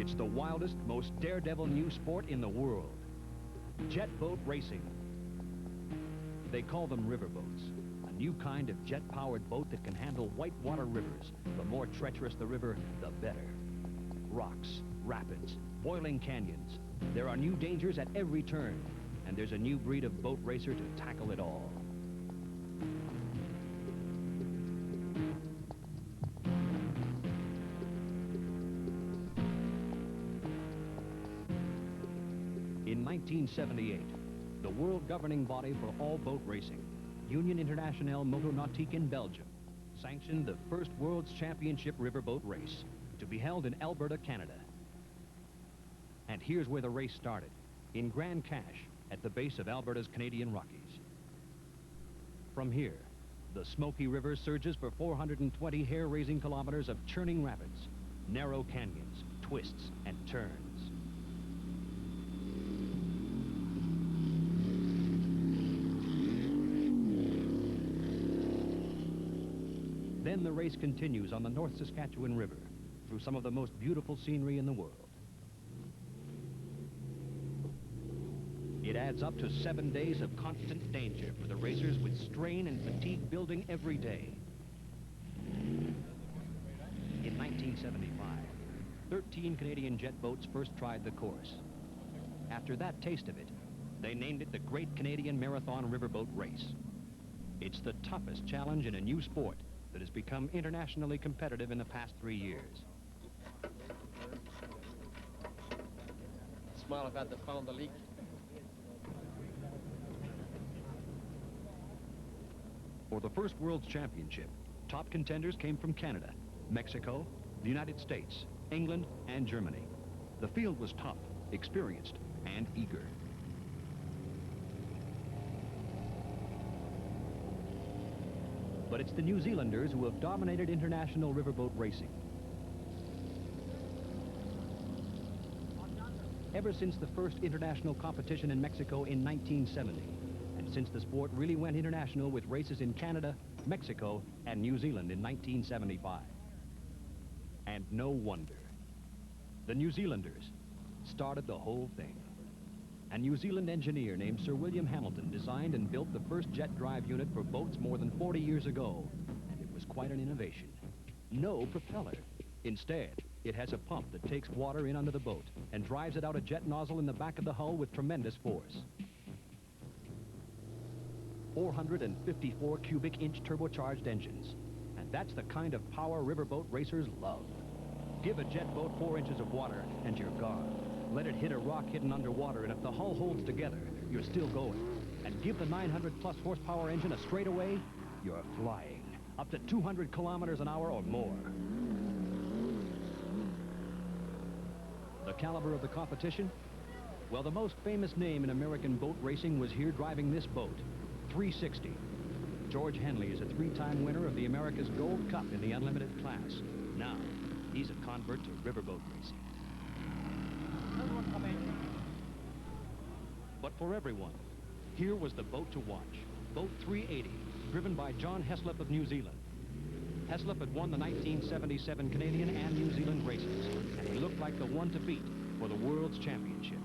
It's the wildest, most daredevil new sport in the world. Jet boat racing. They call them riverboats. A new kind of jet-powered boat that can handle whitewater rivers. The more treacherous the river, the better. Rocks, rapids, boiling canyons. There are new dangers at every turn, and there's a new breed of boat racer to tackle it all. In 1978, the world governing body for all boat racing, Union Internationale Motonautique in Belgium, sanctioned the first World's Championship riverboat race to be held in Alberta, Canada. And here's where the race started, in Grande Cache, at the base of Alberta's Canadian Rockies. From here, the Smoky River surges for 420 hair-raising kilometers of churning rapids, narrow canyons, twists, and turns. Then the race continues on the North Saskatchewan River through some of the most beautiful scenery in the world. It adds up to 7 days of constant danger for the racers, with strain and fatigue building every day. In 1975, 13 Canadian jet boats first tried the course. After that taste of it, they named it the Great Canadian Marathon Riverboat Race. It's the toughest challenge in a new sport that has become internationally competitive in the past 3 years. Smile if I had found the leak. For the first World's Championship, top contenders came from Canada, Mexico, the United States, England, and Germany. The field was tough, experienced, and eager. But it's the New Zealanders who have dominated international riverboat racing. Ever since the first international competition in Mexico in 1970, and since the sport really went international with races in Canada, Mexico, and New Zealand in 1975. And no wonder. The New Zealanders started the whole thing. A New Zealand engineer named Sir William Hamilton designed and built the first jet drive unit for boats more than 40 years ago, and it was quite an innovation. No propeller. Instead, it has a pump that takes water in under the boat and drives it out a jet nozzle in the back of the hull with tremendous force. 454 cubic inch turbocharged engines, and that's the kind of power riverboat racers love. Give a jet boat 4 inches of water and you're gone. Let it hit a rock hidden underwater, and if the hull holds together, you're still going. And give the 900-plus horsepower engine a straightaway, you're flying. Up to 200 kilometers an hour or more. The caliber of the competition? Well, the most famous name in American boat racing was here driving this boat, 360. George Henley is a 3-time winner of the America's Gold Cup in the unlimited class. Now, he's a convert to riverboat racing. But for everyone, here was the boat to watch. Boat 380, driven by John Heslop of New Zealand. Heslop had won the 1977 Canadian and New Zealand races, and he looked like the one to beat for the World's Championship.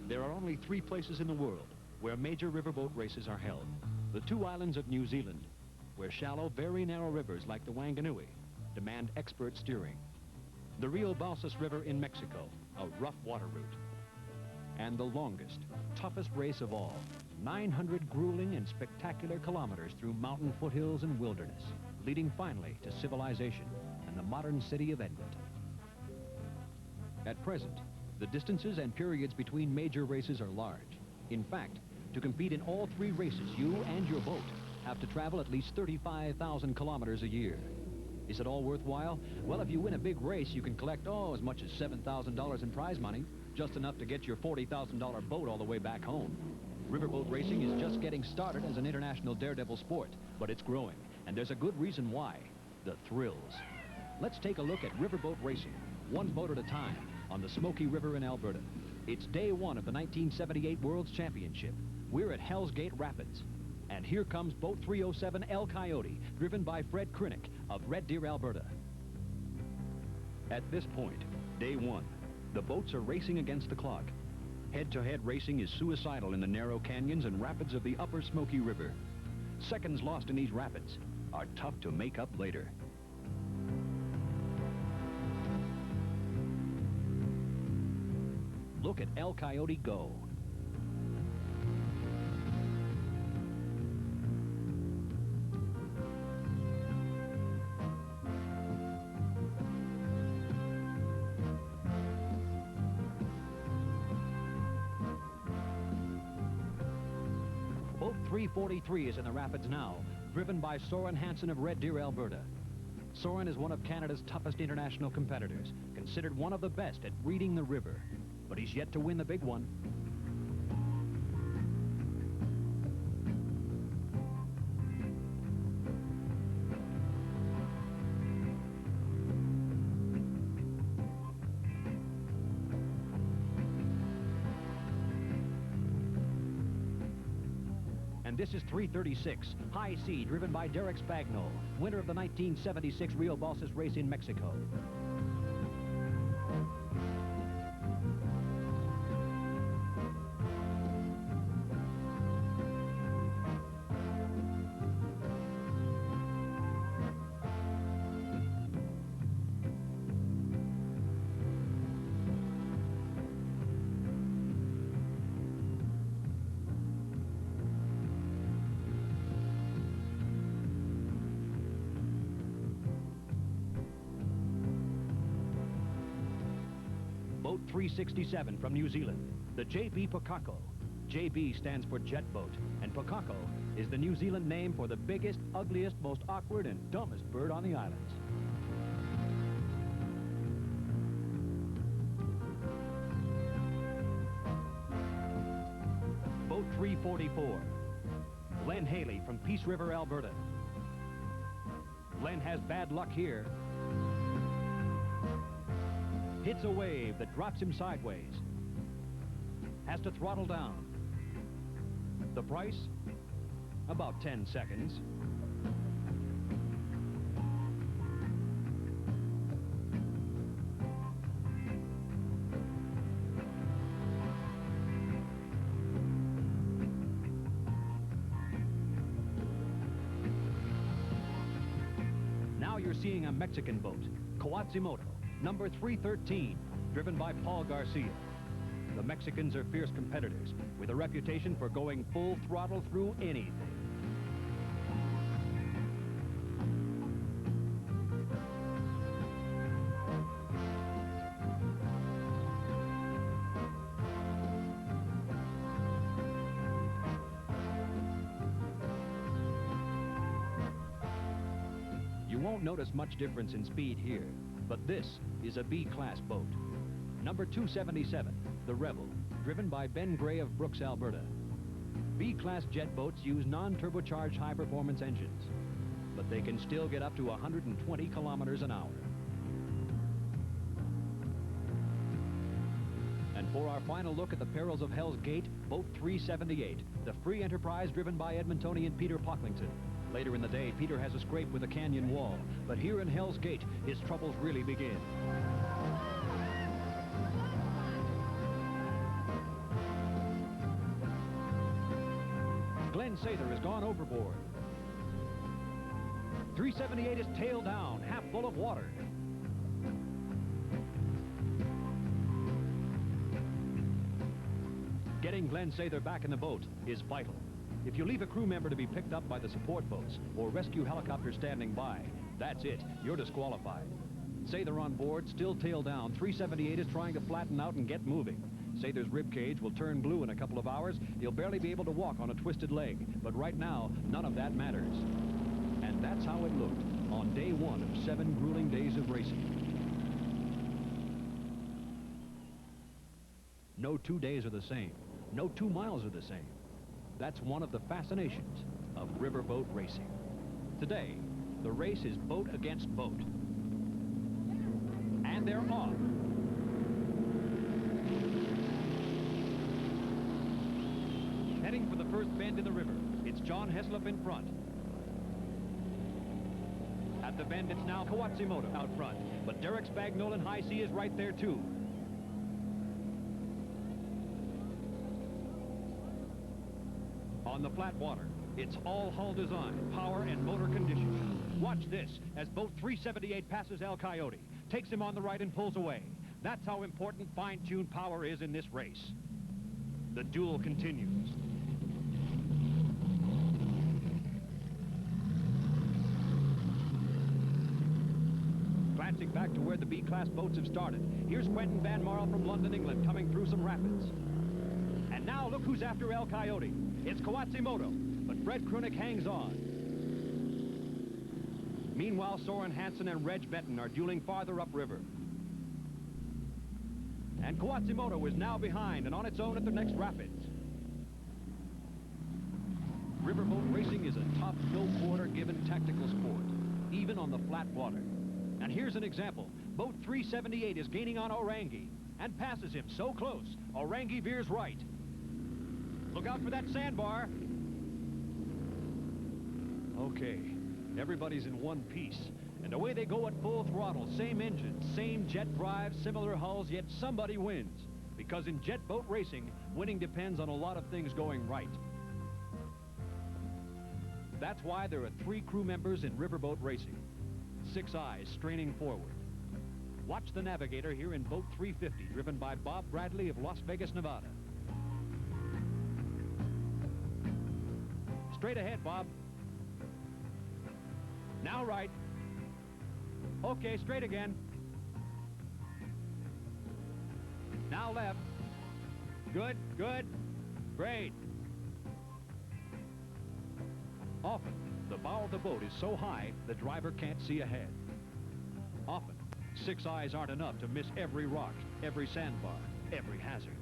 There are only 3 places in the world where major riverboat races are held. The 2 islands of New Zealand, where shallow, very narrow rivers like the Wanganui demand expert steering. The Rio Balsas River in Mexico, a rough water route. And the longest, toughest race of all, 900 grueling and spectacular kilometers through mountain foothills and wilderness, leading finally to civilization and the modern city of Edmonton. At present, the distances and periods between major races are large. In fact, to compete in all 3 races, you and your boat have to travel at least 35,000 kilometers a year. Is it all worthwhile? Well, if you win a big race, you can collect, as much as $7,000 in prize money, just enough to get your $40,000 boat all the way back home. Riverboat racing is just getting started as an international daredevil sport, but it's growing, and there's a good reason why: the thrills. Let's take a look at riverboat racing, one boat at a time, on the Smoky River in Alberta. It's day 1 of the 1978 World's Championship. We're at Hell's Gate Rapids. And here comes Boat 307 El Coyote, driven by Fred Krinick of Red Deer, Alberta. At this point, day one, the boats are racing against the clock. Head-to-head racing is suicidal in the narrow canyons and rapids of the upper Smoky River. Seconds lost in these rapids are tough to make up later. Look at El Coyote go. Boat 343 is in the rapids now, driven by Soren Hansen of Red Deer, Alberta. Soren is one of Canada's toughest international competitors, considered one of the best at reading the river. But he's yet to win the big one. And this is 336, High Sea, driven by Derek Spagnol, winner of the 1976 Rio Balsas race in Mexico. Boat 367 from New Zealand, the JB Pokako. JB stands for jet boat, and Pokako is the New Zealand name for the biggest, ugliest, most awkward, and dumbest bird on the islands. Boat 344, Glenn Haley from Peace River, Alberta. Glenn has bad luck here. Hits a wave that drops him sideways. Has to throttle down. The price? About 10 seconds. Now you're seeing a Mexican boat, Coatzimoto, number 313, driven by Paul Garcia. The Mexicans are fierce competitors, with a reputation for going full throttle through anything. You won't notice much difference in speed here, but this is a B-class boat. Number 277, the Rebel, driven by Ben Gray of Brooks, Alberta. B-class jet boats use non-turbocharged high-performance engines, but they can still get up to 120 kilometers an hour. And for our final look at the perils of Hell's Gate, Boat 378, the free enterprise driven by Edmontonian Peter Pocklington. Later in the day, Peter has a scrape with a canyon wall, but here in Hell's Gate, his troubles really begin. Glenn Sather has gone overboard. 378 is tailed down, half full of water. Getting Glenn Sather back in the boat is vital. If you leave a crew member to be picked up by the support boats or rescue helicopters standing by, that's it. You're disqualified. Sather on board, still tail down. 378 is trying to flatten out and get moving. Sather's rib cage will turn blue in a couple of hours. He'll barely be able to walk on a twisted leg. But right now, none of that matters. And that's how it looked on day one of 7 grueling days of racing. No 2 days are the same. No 2 miles are the same. That's one of the fascinations of riverboat racing. Today, the race is boat against boat. And they're off. Heading for the first bend in the river, it's John Heslop in front. At the bend, it's now Kawatsimoto out front, but Derek Spagnol in high C is right there too. On the flat water, it's all hull design, power, and motor conditioning. Watch this as boat 378 passes El Coyote, takes him on the right and pulls away. That's how important fine-tuned power is in this race. The duel continues. Glancing back to where the B-class boats have started, here's Quentin Van Marl from London, England, coming through some rapids. And now look who's after El Coyote. It's Kawatsimoto, but Fred Krunick hangs on. Meanwhile, Soren Hansen and Reg Benton are dueling farther upriver. And Kawatsimoto is now behind and on its own at the next rapids. Riverboat racing is a tough, no-quarter-given tactical sport, even on the flat water. And here's an example. Boat 378 is gaining on Orangi and passes him so close, Orangi veers right. Look out for that sandbar. Okay, everybody's in one piece. And away they go at full throttle. Same engine, same jet drive, similar hulls, yet somebody wins. Because in jet boat racing, winning depends on a lot of things going right. That's why there are 3 crew members in riverboat racing. 6 eyes straining forward. Watch the navigator here in boat 350, driven by Bob Bradley of Las Vegas, Nevada. Straight ahead, Bob. Now right. Okay, straight again. Now left. Good, good. Great. Often, the bow of the boat is so high, the driver can't see ahead. Often, 6 eyes aren't enough to miss every rock, every sandbar, every hazard.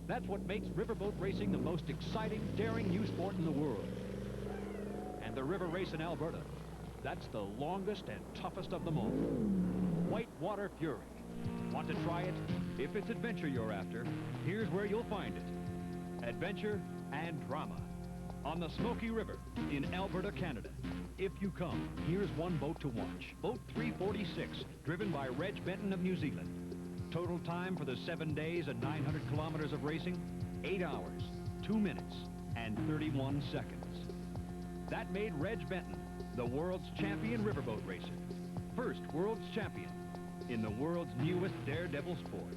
That's what makes riverboat racing the most exciting, daring new sport in the world. And the river race in Alberta, that's the longest and toughest of them all. Whitewater Fury. Want to try it? If it's adventure you're after, here's where you'll find it. Adventure and drama. On the Smoky River in Alberta, Canada. If you come, here's one boat to watch. Boat 346, driven by Reg Benton of New Zealand. Total time for the 7 days and 900 kilometers of racing, 8 hours, 2 minutes, and 31 seconds. That made Reg Benton the world's champion riverboat racer. First world's champion in the world's newest daredevil sport.